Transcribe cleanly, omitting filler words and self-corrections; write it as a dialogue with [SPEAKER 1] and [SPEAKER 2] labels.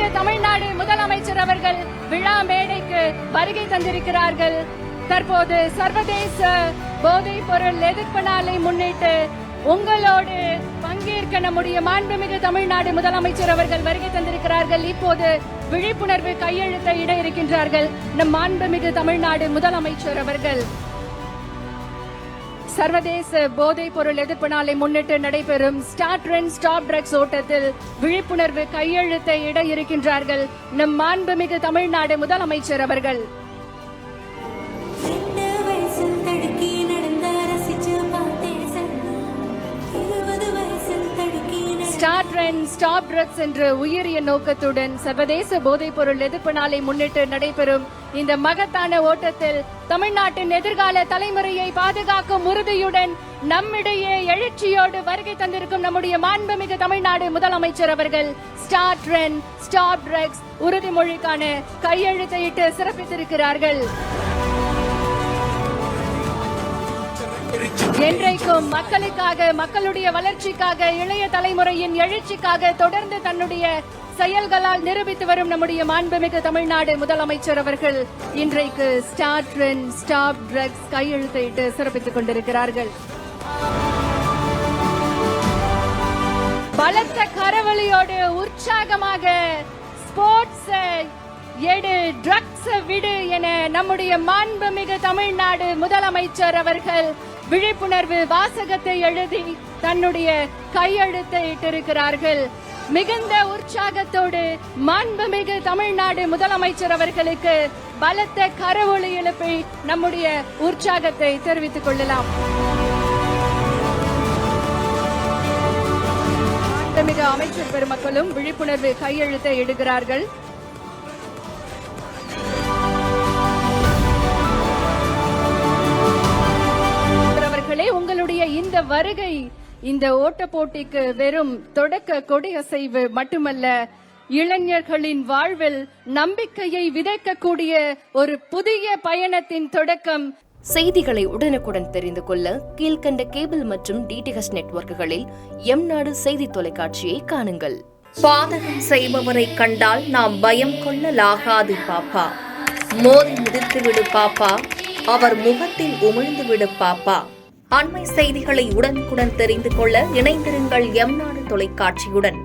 [SPEAKER 1] மாண்புமிகு தமிழ்நாடு முதலமைச்சர் அவர்கள் விழா மேடைக்கு வருகை தந்திருக்கிறார்கள். தற்போது சர்வதேச போதைப் பொருள் எதிர்ப்பு நாளை முன்னிட்டு உங்களோடு பங்கேற்க நம்முடைய மாண்புமிகு தமிழ்நாடு முதலமைச்சர் அவர்கள் வருகை தந்திருக்கிறார்கள். இப்போது விழிப்புணர்வு கையெழுத்தை இட இருக்கின்றார்கள் நம் மாண்புமிகு தமிழ்நாடு முதலமைச்சர் அவர்கள். சர்வதேச போதைப் பொருள் எதிர்ப்பு நாளை முன்னிட்டு நடைபெறும் ஸ்டார்ட் ட்ரெண்ட் ஸ்டாப் ட்ரக்ஸ் ஓட்டத்தில் விழிப்புணர்வு கையெழுத்தை இட இருக்கின்றார்கள் நம் மாண்புமிகு தமிழ்நாடு முதலமைச்சர் அவர்கள். ஸ்டார்ட் ட்ரெண்ட் ஸ்டாப் ட்ரக்ஸ் என்ற உயரிய நோக்கத்துடன் சர்வதேச போதைப் பொருள் எதிர்ப்பு நாளை முன்னிட்டு நடைபெறும் இந்த மகத்தான ஓட்டத்தில் தமிழ்நாட்டின் எதிர்கால தலைமுறையை பாதுகாக்கும் உறுதியுடன் நம்மிடையே எழுச்சியோடு வருகை தந்திருக்கும் நம்முடைய மாண்புமிகு தமிழ்நாடு முதலமைச்சர் அவர்கள் ஸ்டார்ட் ட்ரெண்ட் ஸ்டாப் ட்ரக்ஸ் உறுதிமொழிக்கான கையெழுத்தையிட்டு சிறப்பித்திருக்கிறார்கள். என்றைக்கும் மக்களுக்காக, மக்களுடைய வளர்ச்சிக்காக, இளைய தலைமுறையின் எழுச்சிக்காக தொடர்ந்து தன்னுடைய செயல்களால் நிரூபித்து வரும் நம்முடைய மாண்புமிகு தமிழ்நாடு முதலமைச்சர் அவர்கள் இன்றைக்கு ஸ்டார்ட் ட்ரெண்ட் ஸ்டாப் ட்ரக்ஸ் கையெழுத்திட்டு சிறப்பித்துக் கொண்டிருக்கிறார்கள். பலத்த கரவொலியோடு உற்சாகமாக ஸ்போர்ட்ஸ் எடு, ட்ரக்ஸ் விடு என நம்முடைய மாண்புமிகு தமிழ்நாடு முதலமைச்சர் அவர்கள் விழிப்புணர்வு வாசகத்தை எழுதி தன்னுடைய கையெழுத்தை இட்டிருக்கிறார்கள். மிகுந்த உற்சாகத்தோடு மாண்புமிகு தமிழ்நாடு முதலமைச்சர் அவர்களுக்கு பலத்த கரவொலி எழுப்பி நம்முடைய உற்சாகத்தை தெரிவித்துக் கொள்ளலாம். மாண்புமிகு அமைச்சர் பெருமக்களும் விழிப்புணர்வு கையெழுத்தை இடுகிறார்கள். உங்களுடைய இந்த வருகை இந்த ஓட்ட போட்டிக்கு வெறும் தொடக்க கொடியசைவு மட்டுமல்ல, இளைஞர்களின் வாழ்வில் நம்பிக்கையை விதைக்கக்கூடிய ஒரு புதிய பயணத்தின் தொடக்கம்.
[SPEAKER 2] செய்திகளை உடனுக்குடன் தெரிந்து கொள்ள கீழ்கண்ட கேபிள் மற்றும் டிடிஎச் நெட்வொர்க்குகளில் எம்நாடு செய்தி தொலைக்காட்சியை காணுங்கள். பாதகம் செய்பவரை கண்டால் நாம் பயம் கொள்ளலாகாது பாப்பா. மோதி மிதித்துவிடு பாப்பா, அவர் முகத்தில் உமிழ்ந்து விடு பாப்பா. அண்மை செய்திகளை உடனுக்குடன் தெரிந்து கொள்ள இணைந்திருங்கள் எம்நாடு தொலைக்காட்சியுடன்.